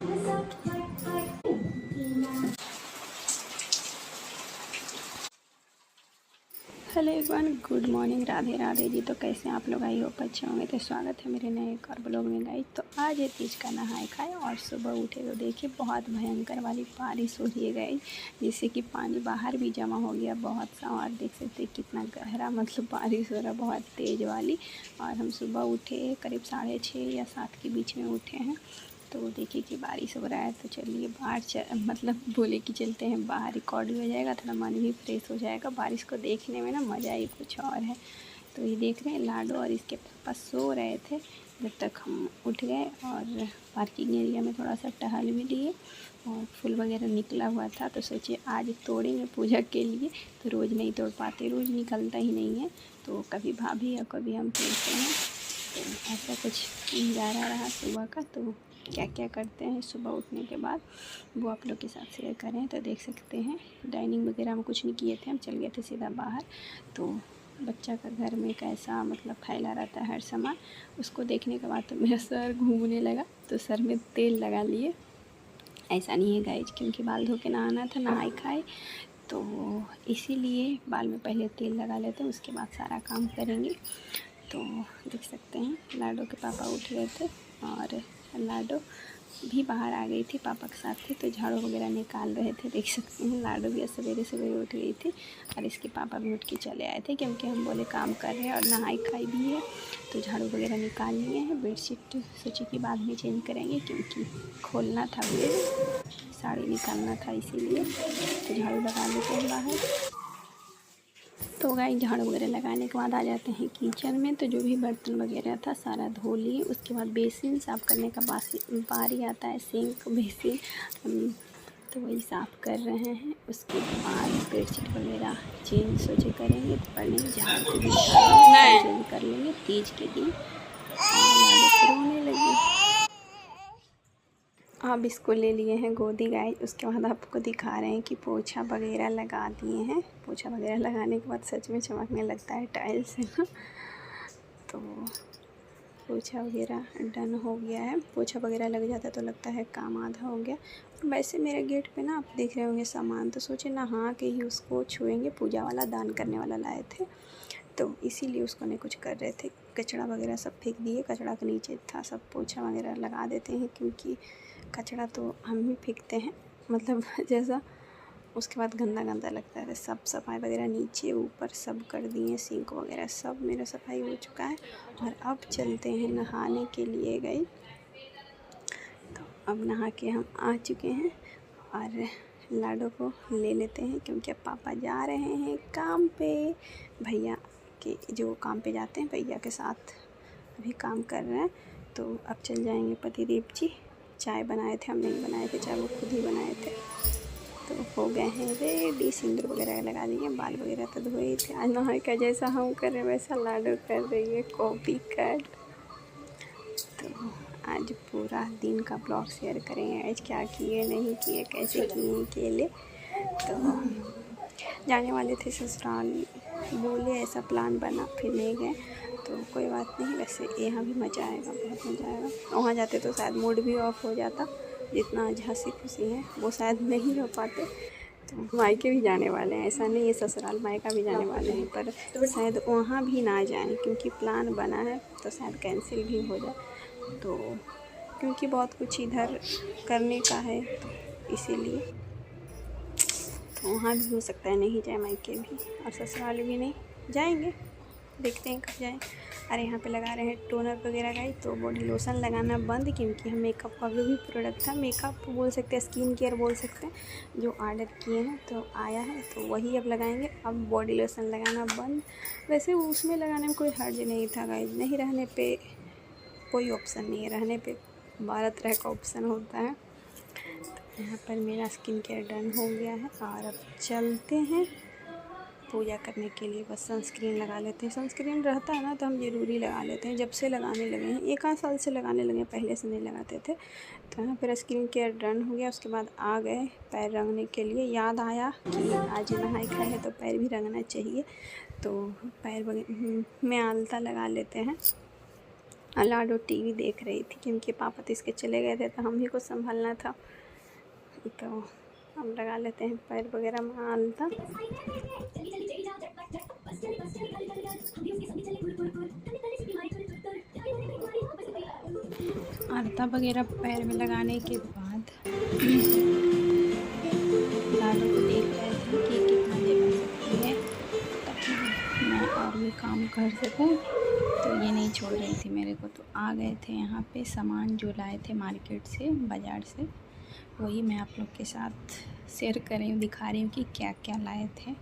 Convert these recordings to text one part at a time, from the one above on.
Hello everyone, good morning, Radhe Radhe ji. तो कैसे हैं आप लोग? आई होप अच्छे होंगे। तो स्वागत है मेरे नए एक और ब्लॉग में गाइस। तो आज है तीज का नहाए खाए और सुबह उठे तो देखिए बहुत भयंकर वाली बारिश हो रही है गाइस, जिससे कि पानी बाहर भी जमा हो गया बहुत सा। और देख सकते हैं कितना गहरा मतलब बारिश हो रहा है, बहुत तेज़ वाली। और हम सुबह उठे करीब 6:30 या 7 के बीच में उठे हैं। तो देखिए कि बारिश हो रहा है, तो चलिए बाहर मतलब बोले कि चलते हैं बाहर, रिकॉर्ड भी हो जाएगा, थोड़ा मन भी फ्रेश हो जाएगा। बारिश को देखने में ना मज़ा ही कुछ और है। तो ये देख रहे हैं लाडो और इसके पापा सो रहे थे जब तक हम उठ गए, और पार्किंग एरिया में थोड़ा सा टहल भी लिए। और फूल वगैरह निकला हुआ था तो सोचे आज तोड़ेंगे पूजा के लिए। तो रोज़ नहीं तोड़ पाते, रोज़ निकलता ही नहीं है, तो कभी भाभी या कभी हम तोड़ते हैं। तो ऐसा कुछ नज़ारा रहा सुबह का। तो क्या क्या करते हैं सुबह उठने के बाद वो आप लोग के साथ शेयर करें। तो देख सकते हैं डाइनिंग वगैरह में कुछ नहीं किए थे, हम चल गए थे सीधा बाहर। तो बच्चा का घर में कैसा मतलब फैला रहता है हर सामान, उसको देखने के बाद तो मेरा सर घूमने लगा। तो सर में तेल लगा लिए। ऐसा नहीं है गाइज, क्योंकि बाल धो के नहाना था, नहाए खाए, तो इसीलिए बाल में पहले तेल लगा लेते हैं, उसके बाद सारा काम करेंगे। तो देख सकते हैं लाडो के पापा उठ गए थे और लाडो भी बाहर आ गई थी, पापा के साथ थे, तो झाड़ू वगैरह निकाल रहे थे। देख सकते हैं लाडो भी सवेरे सवेरे उठ गई थी और इसके पापा भी उठ के चले आए थे, क्योंकि हम बोले काम कर रहे हैं और नहाई खाई भी है। तो झाड़ू वगैरह निकाल लिए हैं। बेडशीट सोचे कि बाद में चेंज करेंगे, क्योंकि खोलना था, साड़ी निकालना था, इसीलिए तो झाड़ू लगा लेते हैं बाहर। तो गाइस झाड़ू वगैरह लगाने के बाद आ जाते हैं किचन में। तो जो भी बर्तन वगैरह था सारा धो लिए। उसके बाद बेसिन साफ़ करने का बारी आता है, सिंक बेसिन, तो वही साफ़ कर रहे हैं। उसके बाद बेडशीट वगैरह चेंज सोचे करेंगे, तो पढ़ने झाड़ के भी चेंज कर लेंगे तीज के दिन। और रोने लगी। अब इसको ले लिए हैं गोदी गाइस। उसके बाद आपको दिखा रहे हैं कि पोछा वगैरह लगा दिए हैं। पोछा वगैरह लगाने के बाद सच में चमकने लगता है टाइल्स से ना। तो पोछा वगैरह डन हो गया है। पोछा वगैरह लग जाता है तो लगता है काम आधा हो गया। वैसे मेरे गेट पे ना आप देख रहे होंगे सामान, तो सोचे नहा के ही उसको छुएंगे। पूजा वाला दान करने वाला लाए थे, तो इसीलिए उसको नहीं कुछ कर रहे थे। कचड़ा वगैरह सब फेंक दिए, कचड़ा के नीचे था सब। पोछा वगैरह लगा देते हैं, क्योंकि कचड़ा तो हम ही फेंकते हैं, मतलब जैसा। उसके बाद गंदा गंदा लगता है। सब सफाई वगैरह नीचे ऊपर सब कर दिए, सिंक वगैरह सब मेरा सफाई हो चुका है। और अब चलते हैं नहाने के लिए गई। तो अब नहा के हम आ चुके हैं और लाडो को ले लेते हैं, क्योंकि अब पापा जा रहे हैं काम पे। भैया के जो काम पे जाते हैं, भैया के साथ अभी काम कर रहे हैं। तो अब चल जाएंगे पतिदेव जी। चाय बनाए थे, हम नहीं बनाए थे चाय, वो खुद ही बनाए थे। तो हो गए हैं रेडी, सिंदूर वगैरह लगा दिए, बाल वगैरह तो धोए थे। आज नहाए का जैसा हम कर रहे हैं वैसा लाडो कर रही है, कॉपी कट। तो आज पूरा दिन का ब्लॉग शेयर करेंगे, आज क्या किए नहीं किए, कैसे किए अकेले। तो जाने वाले थे ससुराल, बोले ऐसा प्लान बना, फिर नहीं गए। तो कोई बात नहीं, वैसे यहाँ भी मज़ा आएगा, बहुत मज़ा आएगा। वहाँ जाते तो शायद मूड भी ऑफ हो जाता, जितना आज हंसी खुशी है वो शायद नहीं हो पाते। तो मायके भी जाने वाले हैं, ऐसा नहीं है ससुराल मायका भी जाने वाले हैं, पर शायद वहाँ भी ना जाएं, क्योंकि प्लान बना है तो शायद कैंसिल भी हो जाए। तो क्योंकि बहुत कुछ इधर करने का है, तो इसीलिए तो वहाँ भी हो सकता है नहीं जाए, मायके भी और ससुराल भी नहीं जाएंगे, देखते हैं कब जाएँ। अरे यहाँ पे लगा रहे हैं टोनर वगैरह का ही। तो बॉडी लोशन लगाना बंद, क्योंकि हम मेकअप का भी प्रोडक्ट था, मेकअप बोल सकते हैं, स्किन केयर बोल सकते हैं, जो ऑर्डर किए हैं तो आया है, तो वही अब लगाएंगे। अब बॉडी लोशन लगाना बंद। वैसे उसमें लगाने में कोई हर्ज नहीं था गाइस, नहीं रहने पे कोई ऑप्शन नहीं है, रहने पे 12 तरह का ऑप्शन होता है। तो यहाँ पर मेरा स्किन केयर डन हो गया है और अब चलते हैं पूजा करने के लिए। बस सनस्क्रीन लगा लेते हैं, सनस्क्रीन रहता है ना तो हम ज़रूरी लगा लेते हैं, जब से लगाने लगे हैं, 1 आध साल से लगाने लगे, पहले से नहीं लगाते थे। तो यहाँ पर स्किन केयर डन हो गया। उसके बाद आ गए पैर रंगने के लिए। याद आया कि आज नहाई खाए है तो पैर भी रंगना चाहिए, तो पैर में आलता लगा लेते हैं। लाडो टीवी देख रही थी क्योंकि पापा तो इसके चले गए थे तो हम ही को संभालना था। तो हम लगा लेते हैं पैर वगैरह में आलता। आलता वगैरह पैर में लगाने के बाद लाडो को देख रहे थे कि कितना दे सकती है ताकि मैं और भी काम कर सकूं। तो ये नहीं छोड़ रही थी मेरे को। तो आ गए थे यहाँ पे सामान जो लाए थे मार्केट से, बाज़ार से, वही मैं आप लोग के साथ शेयर कर रही हूँ, दिखा रही हूँ कि क्या क्या लाए थे।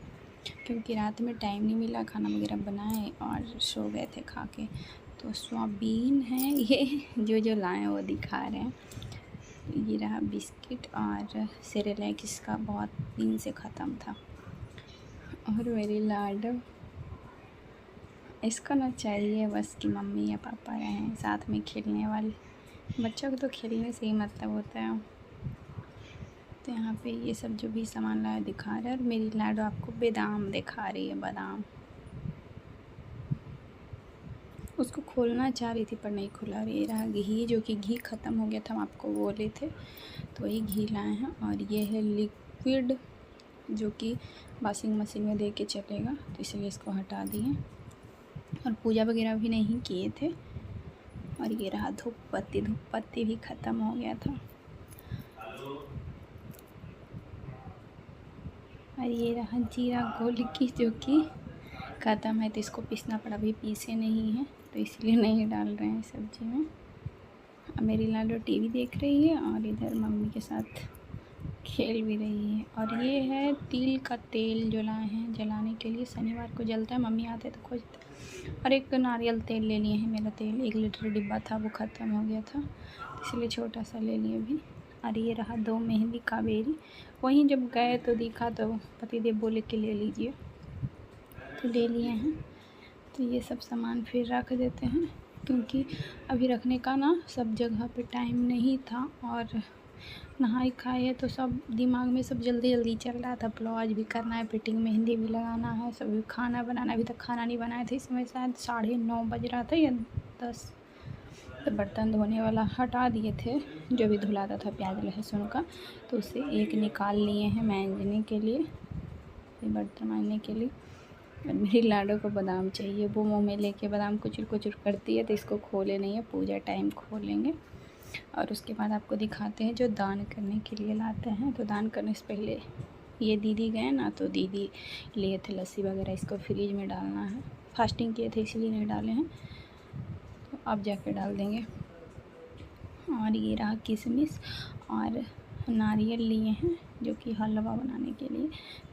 क्योंकि रात में टाइम नहीं मिला, खाना वगैरह बनाए और सो गए थे खा के। तो सोयाबीन है ये जो लाए हैं वो दिखा रहे हैं। ये रहा बिस्किट और सेरेलैक, इसका बहुत दिन से ख़त्म था। और मेरी लाडो, इसको ना चाहिए बस कि मम्मी या पापा रहें साथ में खेलने वाले। बच्चों को तो खेलने से ही मतलब होता है। तो यहाँ पे ये सब जो भी सामान लाया दिखा रहा है। और मेरी लाडो आपको बादाम दिखा रही है, बादाम। उसको खोलना चाह रही थी पर नहीं खुला। ये रहा घी, जो कि घी ख़त्म हो गया था, हम आपको बोले थे, तो वही घी लाए हैं। और ये है लिक्विड जो कि वॉशिंग मशीन में दे के चलेगा, तो इसलिए इसको हटा दिए। और पूजा वगैरह भी नहीं किए थे। और ये रहा धूप पत्ती भी ख़त्म हो गया था। और ये रहा जीरा घोल की, जो कि ख़त्म है, तो इसको पीसना पड़ा। अभी पीसे नहीं है तो इसलिए नहीं डाल रहे हैं सब्जी में। अब मेरी लाडो टीवी देख रही है और इधर मम्मी के साथ खेल भी रही है। और ये है तिल का तेल जो लाए हैं जलाने के लिए, शनिवार को जलता है, मम्मी आते तो खोजते। और एक नारियल तेल ले लिए हैं। मेरा तेल 1 लीटर डिब्बा था, वो ख़त्म हो गया था, इसलिए छोटा सा ले लिए अभी। और ये रहा 2 मेहंदी कावेरी। वहीं जब गए तो दिखा तो पतिदेव बोले कि ले लीजिए, तो ले लिए हैं। तो ये सब सामान फिर रख देते हैं क्योंकि अभी रखने का ना सब जगह पे टाइम नहीं था। और नहाई खाए है तो सब दिमाग में सब जल्दी जल्दी चल रहा था। ब्लाउज भी करना है, फिटिंग मेहंदी भी लगाना है, सब खाना बनाना। अभी तक खाना नहीं बनाए थे, इस समय शायद 9:30 बज रहा था या 10। तो बर्तन धोने वाला हटा दिए थे, जो भी धुलाता था प्याज लहसुन का, तो उसे एक निकाल लिए हैं मांजने के लिए, बर्तन मांजने के लिए। और मेरी लाडो को बादाम चाहिए, वो मुँह में लेके बादाम कुचुर कुचुर करती है, तो इसको खोले नहीं है, पूजा टाइम खोलेंगे। और उसके बाद आपको दिखाते हैं जो दान करने के लिए लाते हैं। तो दान करने से पहले ये दीदी गए ना, तो दीदी लिए थे लस्सी वगैरह, इसको फ्रिज में डालना है। फास्टिंग किए थे इसलिए नहीं डाले हैं, तो अब जाके डाल देंगे। और ये रहा किशमिश और नारियल लिए हैं जो कि हलवा बनाने के लिए।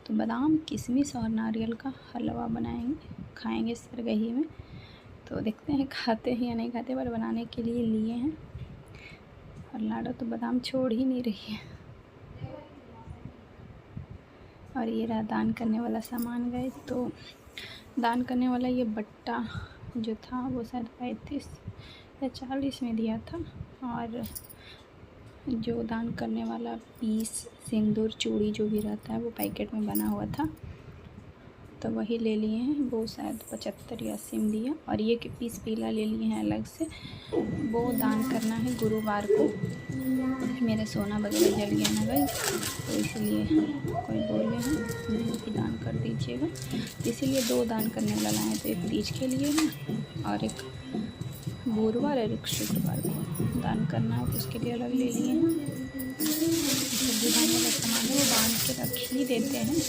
तो बादाम, किशमिश और नारियल का हलवा बनाएंगे, खाएंगे सरगही में। तो देखते हैं खाते हैं या नहीं खाते, पर बनाने के लिए लिए हैं। और लाडो तो बादाम छोड़ ही नहीं रही है। और ये रहा दान करने वाला सामान। गए तो दान करने वाला ये बट्टा जो था वो शायद 35 या 40 में दिया था। और जो दान करने वाला पीस, सिंदूर, चूड़ी जो भी रहता है वो पैकेट में बना हुआ था, तो वही ले लिए हैं। वो शायद 75 या 80 में दिया। और ये कि पीस पीला ले लिए हैं अलग से, वो दान करना है गुरुवार को। मेरा सोना वगैरह जल गया ना गई, तो इसलिए कोई बोले हैं कि दान कर दीजिएगा, इसीलिए 2 दान करने वाला लाए। तो एक तीज के लिए है और एक गुरुवार और एक शुक्रवार को दान करना है, तो उसके लिए अलग ले लिए हैं। सब्जी दान वाला सामान है वो बांध के रख ही देते हैं,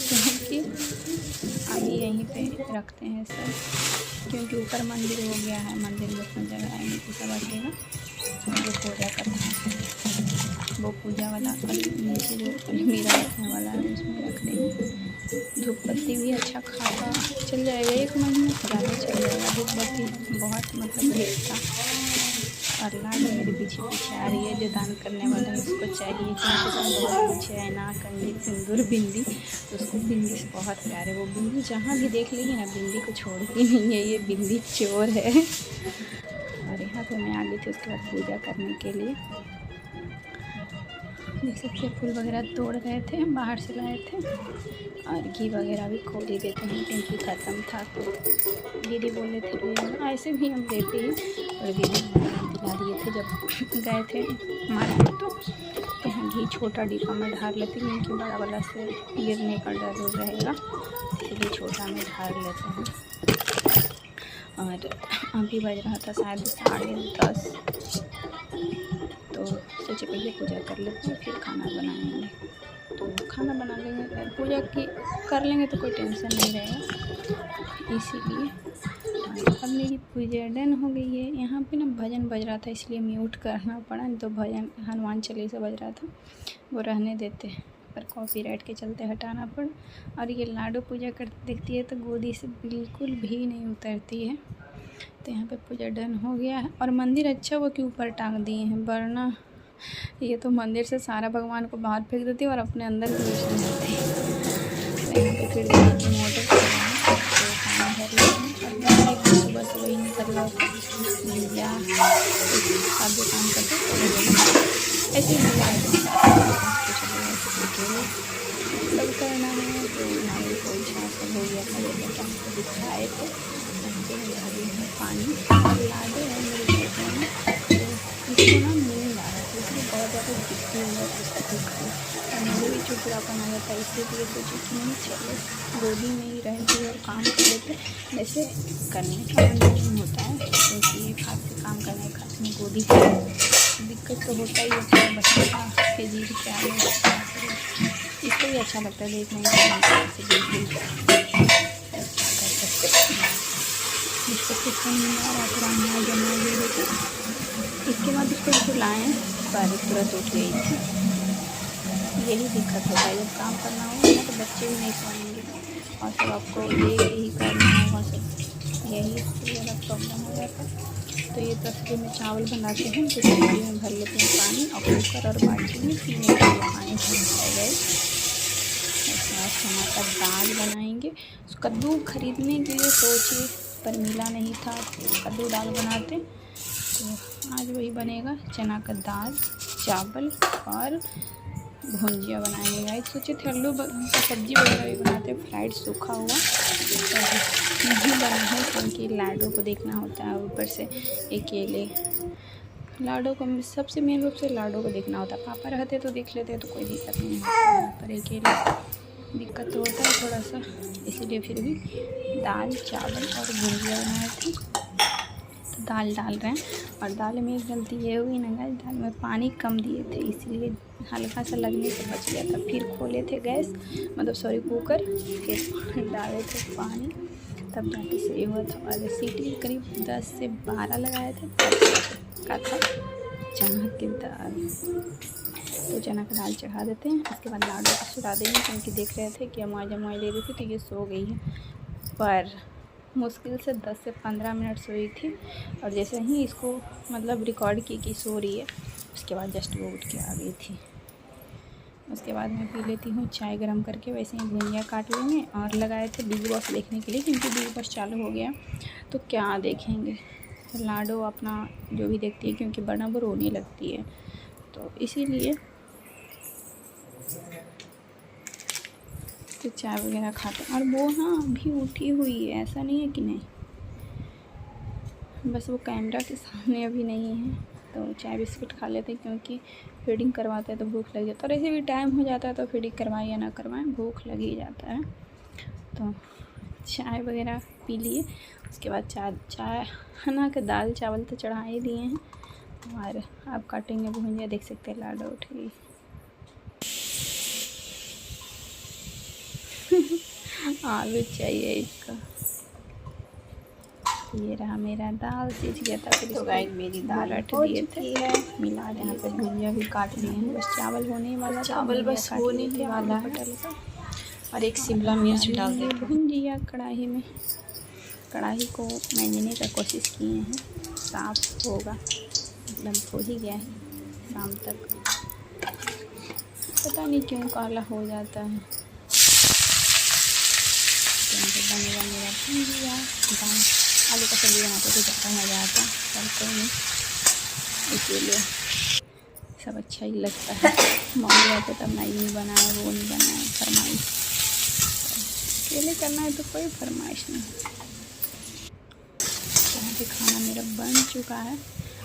क्योंकि अभी यहीं पे रखते हैं सब, क्योंकि ऊपर मंदिर हो गया है, मंदिर में उतना जगह आएंगे तो सब अकेला जो पूजा करना है, वो पूजा वाला नीचे जो अलमीरा रखने वाला है उसमें रख देंगे। धूप बत्ती भी अच्छा खासा चल जाएगा, 1 महीना ज़्यादा चल जाएगा। धूप बत्ती बहुत मतलब भेज था। और लाडो मेरे पीछे पीछे आ रही है, जो दान करने वाला है उसको चाहिए, क्योंकि बहुत कुछ है ना, कंघी, सिंदूर, बिंदी, तो उसको बिंदी से बहुत प्यार है। वो बिंदी जहाँ भी देख लेगी ना, बिंदी को छोड़ती नहीं है, ये बिंदी चोर है। और यहाँ पे मैं आ गई थी उसके बाद पूजा करने के लिए। देख सकते हैं फूल वगैरह तोड़ रहे थे, बाहर से लाए थे। और घी वगैरह भी खोल ही देते हैं क्योंकि ख़त्म था। तो दीदी बोले थे कि ऐसे भी हम देते ही, और दीदी दिला दिए थे जब गए थे मार्केट। तो यहाँ घी छोटा डिब्बा में ढार लेते हैं क्योंकि बड़ा वाला से गिरने का डर रहेगा, इसलिए छोटा में ढार लेते हैं। और अभी बज रहा था शायद 10:30, तो सोचे पहले पूजा कर लेते हैं फिर खाना बनाएंगे। तो खाना बना लेंगे, पूजा की कर लेंगे तो कोई टेंशन नहीं रहेगा, इसीलिए। अब मेरी पूजा डन हो गई है। यहाँ पे ना भजन बज रहा था इसलिए म्यूट करना पड़ा, नहीं तो भजन हनुमान चालीसा बज रहा था, वो रहने देते, पर कॉपीराइट के चलते हटाना पड़ा। और ये लाडो पूजा करते देखती है तो गोदी से बिल्कुल भी नहीं उतरती है। तो यहाँ पे पूजा डन हो गया है। और मंदिर अच्छा वो के ऊपर टांग दिए हैं, वरना ये तो मंदिर से सारा भगवान को बाहर फेंक देती है और अपने अंदर भी घुस जाती है। तो यहाँ पे फिर मोटर तो पानी भर लेते हैं। और सुबह सुबह ही निकल रहा था या आगे काम करते ऐसे ही सब करना है। तो हमारे कोई छाछ हो गया था, हमको दिखाए थे पानी लाडो है मेरे बेटे में। तो इसको ना नींद आ रहा था, इसलिए बहुत ज़्यादा दिखती हुआ उसको दिखाई, और मुझे भी चुपड़ापन आ जाता है, इसलिए सोची कि नहीं चलो गोदी में ही रहती और काम कर लेते। वैसे करने का नहीं होता है क्योंकि हाथ से काम करने का में गोदी दिक्कत तो होता ही होता है, बच्चे का के जी क्या है इसको भी अच्छा लगता है देखने में। इसके बाद इसको सुलाएँ पर तुरंत उठ गई थी। यही दिक्कत होता है जब काम करना होगा ना, तो बच्चे भी नहीं सोएंगे और सब आपको यही करना होगा, सब यही ज़्यादा प्रॉब्लम हो जाता है। तो ये तस्वीर में चावल बनाते हैं, तो तस्वीर में भर लेते हैं पानी और कुकर और बाल्टी में पीने के लिए पानी भर गए। उसके बाद चना का दाल बनाएंगे। कद्दू खरीदने के लिए सोचे पर मिला नहीं था, कद्दू दाल बनाते। तो आज वही बनेगा, चना का दाल, चावल और भुंजिया बनाएंगे। गाइस सोचे थे आलू का सब्ज़ी वगैरह भी बनाते, फ्राइड सूखा हुआ नहीं बना है क्योंकि लाडो को देखना होता है, ऊपर से अकेले लाडो को सबसे मेन रूप से लाडो को देखना होता है। पापा रहते तो देख लेते तो कोई दिक्कत नहीं होता, पर अकेले दिक्कत तो होता है थोड़ा सा, इसीलिए फिर भी दाल चावल और भुंजिया बनाए थे। तो दाल डाल रहे हैं, और दाल में एक गलती ये हुई ना गाइस, दाल में पानी कम दिए थे इसलिए हल्का सा लगने से बच गया था। फिर खोले थे गैस, मतलब सॉरी कुकर, फिर डाले थे पानी, तब जाके सही हुआ था। और सीटी करीब 10 से 12 लगाए थे, का था चना की दाल। तो चना का दाल चढ़ा देते हैं, उसके बाद लाडो को सुला देंगे क्योंकि देख रहे थे कि अमाई जमाई दे रही थी तो ये सो गई है, पर मुश्किल से 10 से 15 मिनट सोई थी। और जैसे ही इसको मतलब रिकॉर्ड की कि सो रही है, उसके बाद जस्ट वो उठ के आ गई थी। उसके बाद मैं पी लेती हूँ चाय गरम करके। वैसे ही भुंजिया काट लेंगे, और लगाए थे बिग बॉस देखने के लिए क्योंकि बिग बॉस चालू हो गया तो क्या देखेंगे। लाडो अपना जो भी देखती है क्योंकि बड़ा वो रोने लगती है, तो इसीलिए तो चाय वगैरह खाते हैं। और वो हाँ अभी उठी हुई है, ऐसा नहीं है कि नहीं, बस वो कैमरा के सामने अभी नहीं है। तो चाय बिस्किट खा लेते हैं क्योंकि फीडिंग करवाते हैं तो भूख लग जाता है, और ऐसे भी टाइम हो जाता है तो फीडिंग करवाएं या ना करवाएं भूख लग ही जाता है। तो चाय वगैरह पी लिए, उसके बाद चाय खाना के दाल चावल तो चढ़ा ही दिए हैं। और अब काटेंगे भुंजिया, देख सकते हैं लाडो उठ गई। आलू चाहिए इसका। ये रहा मेरा दाल, सीज गया था, फिर तो गाइस मेरी दाल रट दिए थे, मिला दिए थे। भुंजिया भी काट लिए हैं, बस चावल होने वाला, चावल बस होने ही वाला है। और एक शिमला मिर्च डाल दे भुंजिया कढ़ाई में। कढ़ाई को मैंने का कोशिश किए हैं, साफ होगा, मतलब हो ही गया है शाम तक, पता नहीं क्यों काला हो जाता है। बनेगा मेरा भुंजिया। आलू का सब्ज़ी बनाते तो ज़्यादा मज़ा आता, चलते नहीं, इसीलिए सब अच्छा ही लगता है। मम्मी रहते तब नहीं बनाए, वो नहीं बनाए, फरमाइश। अकेले करना है तो कोई फरमाइश नहीं। यहाँ पे खाना मेरा बन चुका है।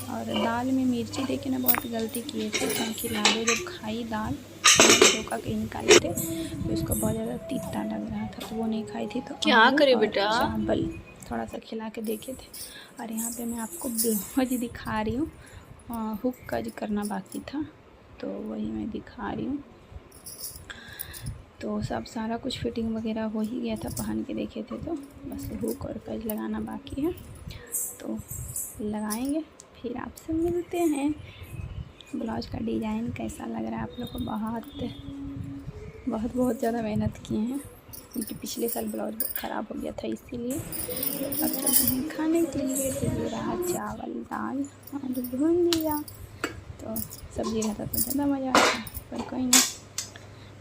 और दाल में मिर्ची देके ना बहुत गलती किए थे, क्योंकि लाडो जब खाई दाल धोखा के निकाले थे तो उसको बहुत ज़्यादा तीता लग रहा था, तो वो नहीं खाई थी। तो क्या करे बेटा, चावल थोड़ा सा खिला के देखे थे। और यहाँ पे मैं आपको ब्लाउज दिखा रही हूँ, हुक का करना बाकी था तो वही मैं दिखा रही हूँ। तो सब सारा कुछ फिटिंग वगैरह हो ही गया था, पहन के देखे थे, तो बस हुक और कज लगाना बाकी है, तो लगाएंगे फिर आपसे मिलते हैं। ब्लाउज का डिज़ाइन कैसा लग रहा है आप लोग को? बहुत ज़्यादा मेहनत किए हैं, क्योंकि पिछले साल ब्लाउज ख़राब हो गया था, इसीलिए। अब चलते हैं खाने के लिए। तो ये रहा चावल, दाल और भुजिया। तो सब्ज़ी रहता तो ज़्यादा मज़ा आता, पर कोई नहीं।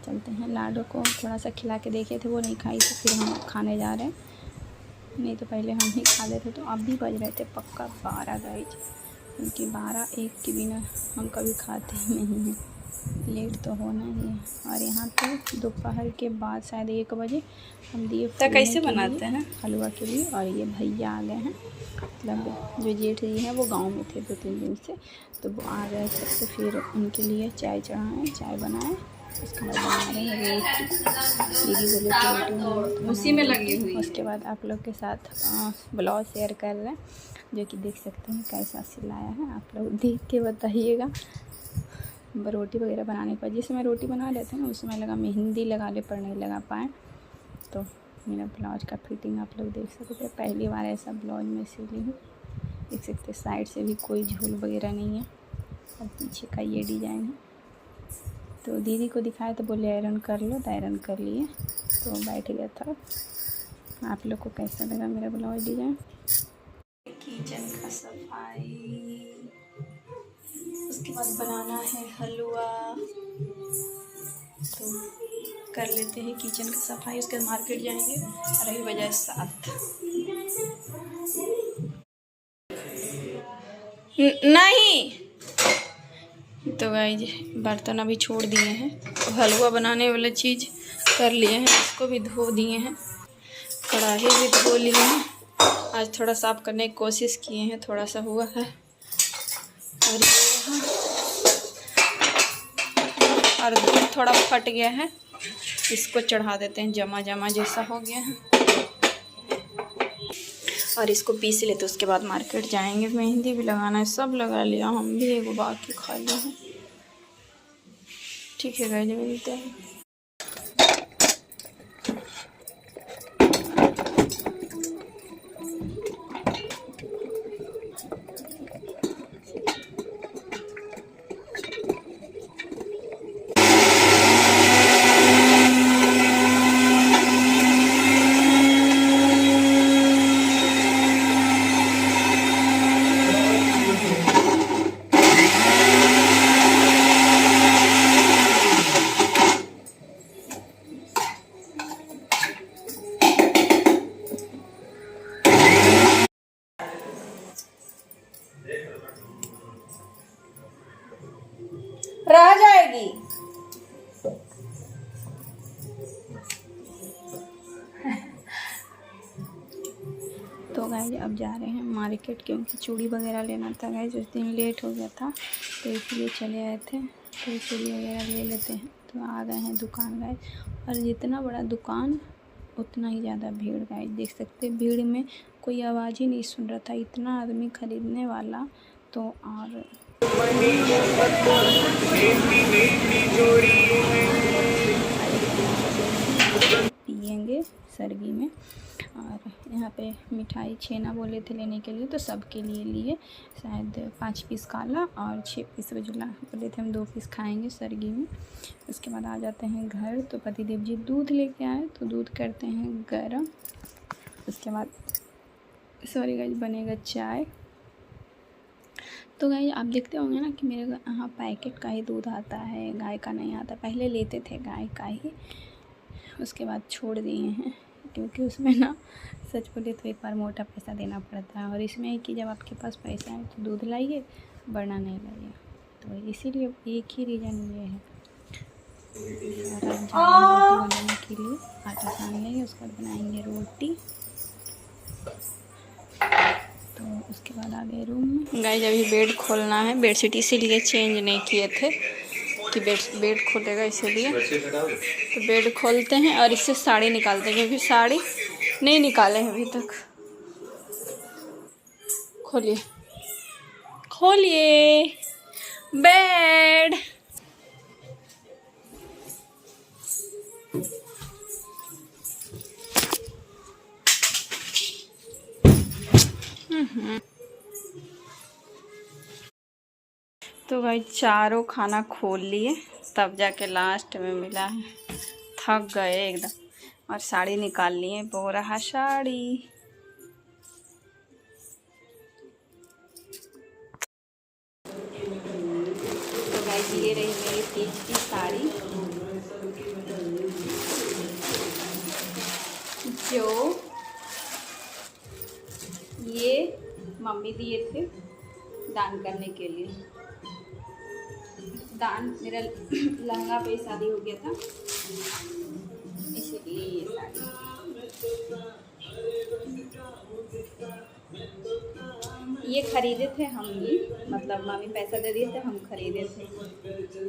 चलते हैं। लाडो को थोड़ा सा खिला के देखे थे, वो नहीं खाई, तो फिर हम खाने जा रहे हैं। नहीं तो पहले हम ही खा लेते। तो अब भी बज रहे थे पक्का 12 गाइज, क्योंकि 12-1 के बिना हम कभी खाते ही नहीं हैं, लेट तो होना ही है। और यहाँ पे दोपहर के बाद शायद 1 बजे हम दिए कैसे बनाते हैं हलवा के लिए। और ये भैया आ गए हैं, मतलब जो जेठ जी हैं वो गांव में थे 2-3 दिन से, तो वो आ गए थे, तो फिर उनके लिए चाय चढ़ाएँ, चाय बनाएँ। उसके बाद बना रहे हैं रोटी। दीदी बोले कि रोटी उसी में लगी हुई। उसके बाद आप लोग के साथ ब्लाउज शेयर कर रहे हैं, जो कि देख सकते हैं कैसा सिलाया है। आप लोग देख के बताइएगा। रोटी वगैरह बनाने पर जिस समय रोटी बना लेते हैं ना, उस समय लगा मेहंदी लगा ले, पर नहीं लगा पाए। तो मेरा ब्लाउज का फिटिंग आप लोग देख सकते हैं। पहली बार ऐसा ब्लाउज मैं सिली हूँ, देख सकते हैं। साइड से भी कोई झोल वगैरह नहीं है, और पीछे का ये डिज़ाइन है। तो दीदी को दिखाया तो बोले आयरन कर लो, तो आयरन कर लिए, तो बैठ गया था। आप लोग को कैसा लगा मेरा ब्लाउज डिज़ाइन? किचन का सफाई, उसके बाद बनाना है हलवा, तो कर लेते हैं किचन का सफाई। उसके बाद मार्केट जाएंगे। और अभी बजाय 7। नहीं तो गाइस बर्तन अभी छोड़ दिए हैं, तो हलवा बनाने वाला चीज़ कर लिए हैं, इसको भी धो दिए हैं, कढ़ाई भी धो लिए हैं। आज थोड़ा साफ़ करने की कोशिश किए हैं, थोड़ा सा हुआ है। और ये और थोड़ा फट गया है, इसको चढ़ा देते हैं, जमा जमा जैसा हो गया है। और इसको पीस लेते, उसके बाद मार्केट जाएंगे। मेहंदी भी लगाना है, सब लगा लिया, हम भी एगो बाकी खाली है। ठीक है गाइस, मिलते हैं। रह जाएगी। तो गाइस अब जा रहे हैं मार्केट, क्योंकि चूड़ी वगैरह लेना था गाइस। उस दिन लेट हो गया था, तो इसलिए चले आए थे। तो चूड़ी वगैरह ले लेते हैं। तो आ गए हैं दुकान गाइस। और जितना बड़ा दुकान उतना ही ज़्यादा भीड़ गाइस, देख सकते हैं। भीड़ में कोई आवाज़ ही नहीं सुन रहा था, इतना आदमी खरीदने वाला। तो और पियेंगे सर्गी में। और यहाँ पे मिठाई छेना बोले थे लेने के लिए, तो सबके लिए लिए। शायद 5 पीस काला और 6 पीस उजला बोले थे, हम 2 पीस खाएंगे सर्गी में। उसके बाद आ जाते हैं घर। तो पतिदेव जी दूध लेके आए, तो दूध करते हैं गर्म। उसके बाद सॉरी गाइस, बनेगा चाय। तो गाइस आप देखते होंगे ना कि मेरे यहाँ पैकेट का ही दूध आता है, गाय का नहीं आता। पहले लेते थे गाय का ही, उसके बाद छोड़ दिए हैं, क्योंकि उसमें ना सच बोले तो एक बार मोटा पैसा देना पड़ता है। और इसमें है कि जब आपके पास पैसा है तो दूध लाइए, वरना नहीं लाइए। तो वही इसीलिए एक ही रीज़न ये है। रोटी बनाने के लिए आटा सान लेंगे, उसके बाद बनाएंगे रोटी। तो उसके बाद आ गए रूम में। गाइस अभी बेड खोलना है, बेडशीट इसीलिए चेंज नहीं किए थे कि बेड खोलेगा इसीलिए। तो बेड खोलते हैं और इससे साड़ी निकालते हैं, क्योंकि साड़ी नहीं निकाले हैं अभी तक। खोलिए खोलिए बेड। तो भाई चारों खाना खोल लिए, तब जाके लास्ट में मिला है। थक गए एकदम। और साड़ी निकाल लिए, वो रहा साड़ी। तो भाई ये रही मेरी तीज की साड़ी, जो ये मम्मी दिए थे दान करने के लिए। दान मेरा लहंगा पे शादी हो गया था, इसीलिए ये साड़ी। ये खरीदे थे हम ही, मतलब मम्मी पैसा दे दिए थे, हम खरीदे थे।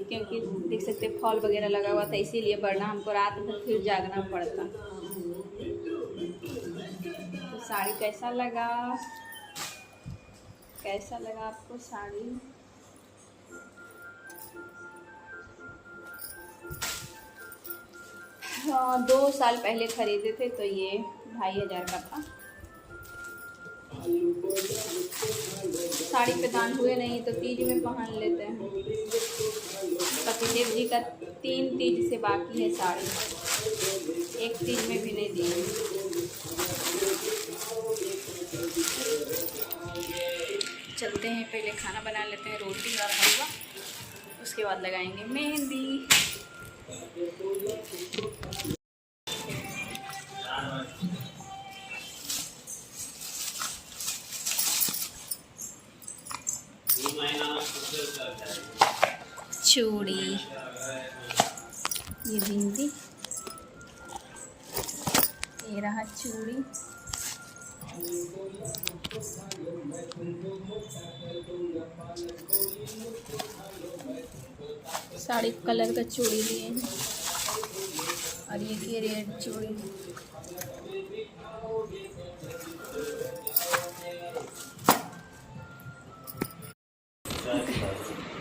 क्योंकि देख सकते फॉल वगैरह लगा हुआ था, इसीलिए, वरना हमको रात भर फिर जागना पड़ता। तो साड़ी कैसा लगा आपको साड़ी? हाँ 2 साल पहले खरीदे थे, तो ये 2500 का था। साड़ी पे दान हुए नहीं तो तीज में पहन लेते हैं। पतिदेव जी का 3 तीज से बाकी है साड़ी, 1 तीज में भी नहीं दी। चलते हैं, पहले खाना बना लेते हैं, रोटी और हलवा, उसके बाद लगाएंगे मेहंदी। चूड़ी, ये बिंदी, ये रहा चूड़ी। साड़ी कलर का चूड़ी लिए हैं, और ये रेड चूड़ी।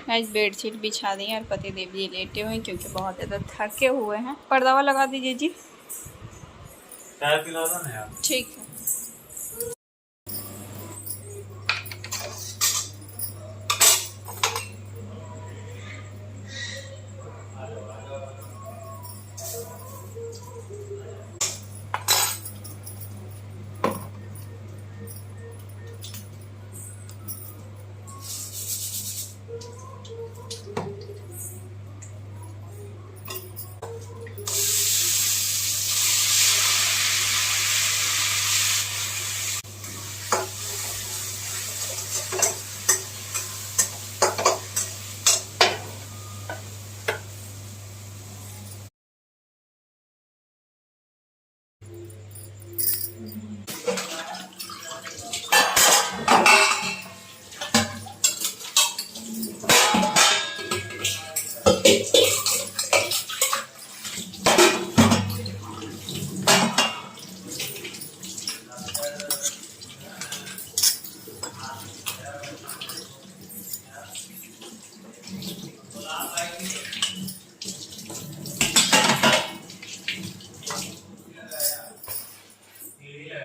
आज बेडशीट बिछा दी और पतिदेव जी लेटे हुए हैं, क्योंकि बहुत ज़्यादा थके हुए हैं। पर्दावा लगा दीजिए जी। चाय पिला दो ना यार। ठीक है।